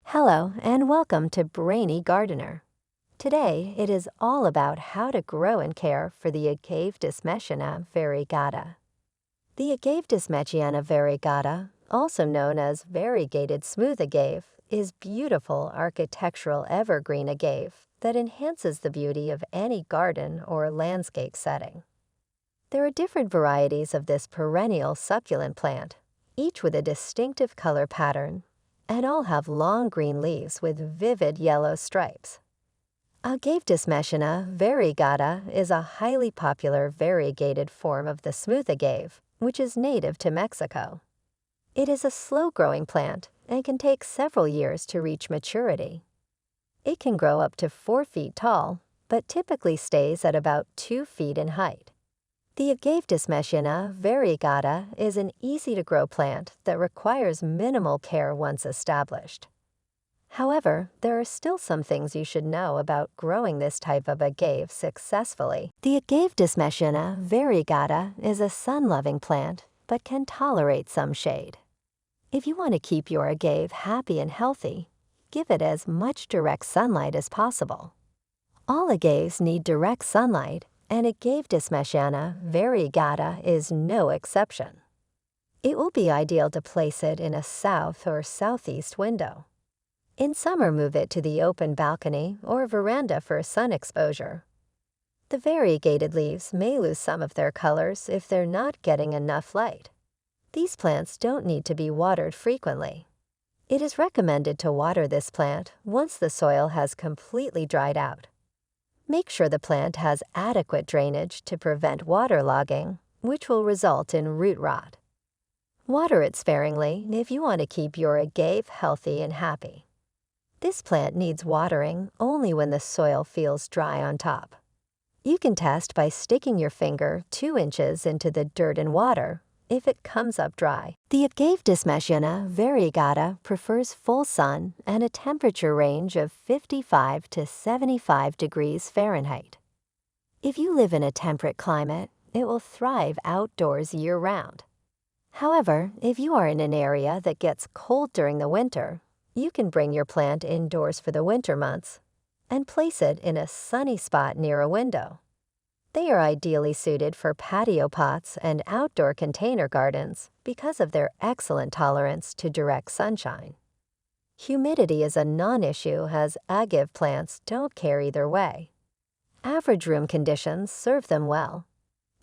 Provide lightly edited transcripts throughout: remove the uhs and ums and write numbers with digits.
Hello and welcome to Brainy Gardener. Today it is all about how to grow and care for the Agave desmettiana Variegata. The Agave desmettiana Variegata, also known as variegated smooth agave, is beautiful architectural evergreen agave that enhances the beauty of any garden or landscape setting. There are different varieties of this perennial succulent plant, each with a distinctive color pattern, and all have long green leaves with vivid yellow stripes. Agave desmettiana Variegata is a highly popular variegated form of the smooth agave, which is native to Mexico. It is a slow-growing plant and can take several years to reach maturity. It can grow up to 4 feet tall, but typically stays at about 2 feet in height. The Agave desmettiana Variegata is an easy-to-grow plant that requires minimal care once established. However, there are still some things you should know about growing this type of agave successfully. The Agave desmettiana Variegata is a sun-loving plant but can tolerate some shade. If you want to keep your agave happy and healthy, give it as much direct sunlight as possible. All agaves need direct sunlight, and Agave desmettiana Variegata is no exception. It will be ideal to place it in a south or southeast window. In summer, move it to the open balcony or veranda for sun exposure. The variegated leaves may lose some of their colors if they're not getting enough light. These plants don't need to be watered frequently. It is recommended to water this plant once the soil has completely dried out. Make sure the plant has adequate drainage to prevent waterlogging, which will result in root rot. Water it sparingly if you want to keep your agave healthy and happy. This plant needs watering only when the soil feels dry on top. You can test by sticking your finger 2 inches into the dirt and water if it comes up dry. The Agave desmettiana Variegata prefers full sun and a temperature range of 55 to 75 degrees Fahrenheit. If you live in a temperate climate, it will thrive outdoors year-round. However, if you are in an area that gets cold during the winter, you can bring your plant indoors for the winter months and place it in a sunny spot near a window. They are ideally suited for patio pots and outdoor container gardens because of their excellent tolerance to direct sunshine. Humidity is a non-issue as agave plants don't care either way. Average room conditions serve them well.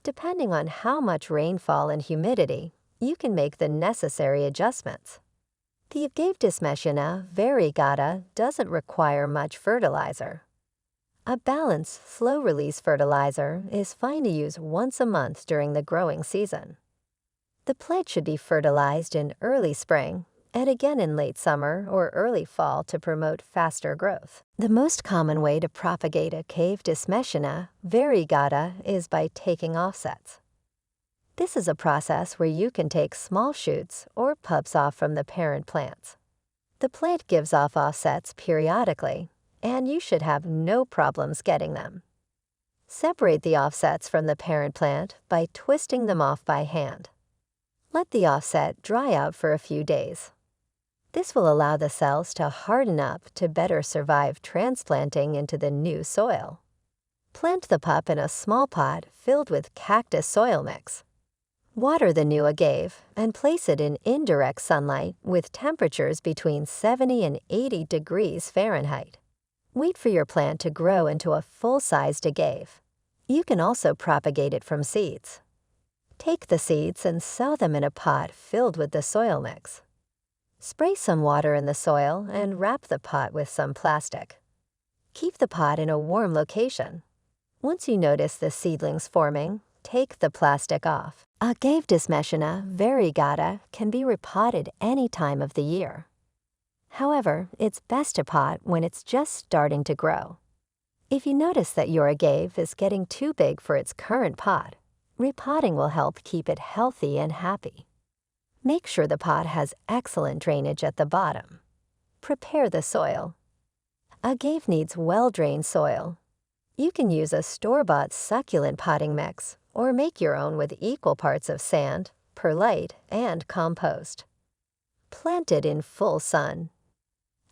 Depending on how much rainfall and humidity, you can make the necessary adjustments. The Agave desmettiana Variegata doesn't require much fertilizer. A balanced, slow-release fertilizer is fine to use once a month during the growing season. The plant should be fertilized in early spring and again in late summer or early fall to promote faster growth. The most common way to propagate Agave desmettiana Variegata is by taking offsets. This is a process where you can take small shoots or pups off from the parent plants. The plant gives off offsets periodically, and you should have no problems getting them. Separate the offsets from the parent plant by twisting them off by hand. Let the offset dry out for a few days. This will allow the cells to harden up to better survive transplanting into the new soil. Plant the pup in a small pot filled with cactus soil mix. Water the new agave and place it in indirect sunlight with temperatures between 70 and 80 degrees Fahrenheit. Wait for your plant to grow into a full-sized agave. You can also propagate it from seeds. Take the seeds and sow them in a pot filled with the soil mix. Spray some water in the soil and wrap the pot with some plastic. Keep the pot in a warm location. Once you notice the seedlings forming, take the plastic off. Agave desmettiana Variegata can be repotted any time of the year. However, it's best to pot when it's just starting to grow. If you notice that your agave is getting too big for its current pot, repotting will help keep it healthy and happy. Make sure the pot has excellent drainage at the bottom. Prepare the soil. Agave needs well-drained soil. You can use a store-bought succulent potting mix or make your own with equal parts of sand, perlite, and compost. Plant it in full sun.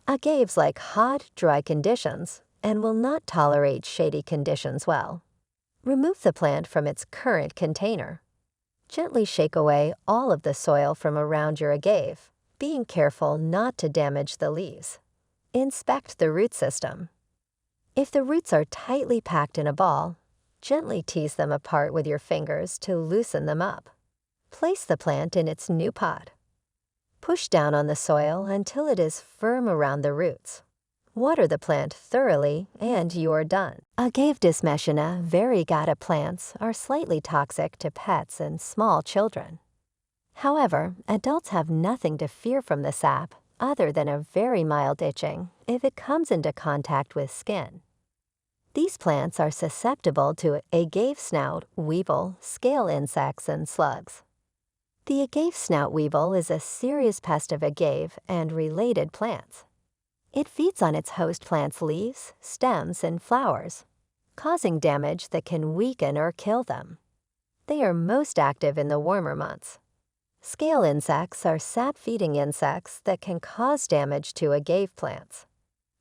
Agaves like hot, dry conditions and will not tolerate shady conditions well. Remove the plant from its current container. Gently shake away all of the soil from around your agave, being careful not to damage the leaves. Inspect the root system. If the roots are tightly packed in a ball, gently tease them apart with your fingers to loosen them up. Place the plant in its new pot. Push down on the soil until it is firm around the roots. Water the plant thoroughly and you're done. Agave desmettiana Variegata plants are slightly toxic to pets and small children. However, adults have nothing to fear from the sap other than a very mild itching if it comes into contact with skin. These plants are susceptible to agave snout, weevil, scale insects, and slugs. The agave snout weevil is a serious pest of agave and related plants. It feeds on its host plant's leaves, stems, and flowers, causing damage that can weaken or kill them. They are most active in the warmer months. Scale insects are sap-feeding insects that can cause damage to agave plants.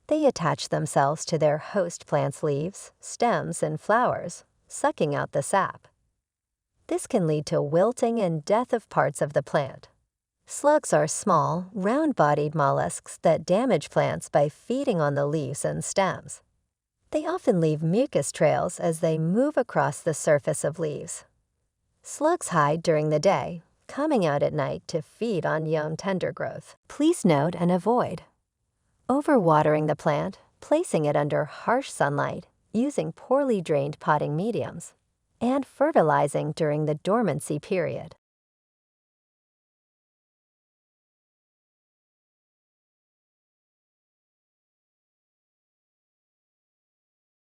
They attach themselves to their host plant's leaves, stems, and flowers, sucking out the sap. This can lead to wilting and death of parts of the plant. Slugs are small, round-bodied mollusks that damage plants by feeding on the leaves and stems. They often leave mucus trails as they move across the surface of leaves. Slugs hide during the day, coming out at night to feed on young tender growth. Please note and avoid overwatering the plant, placing it under harsh sunlight, using poorly drained potting mediums, and fertilizing during the dormancy period.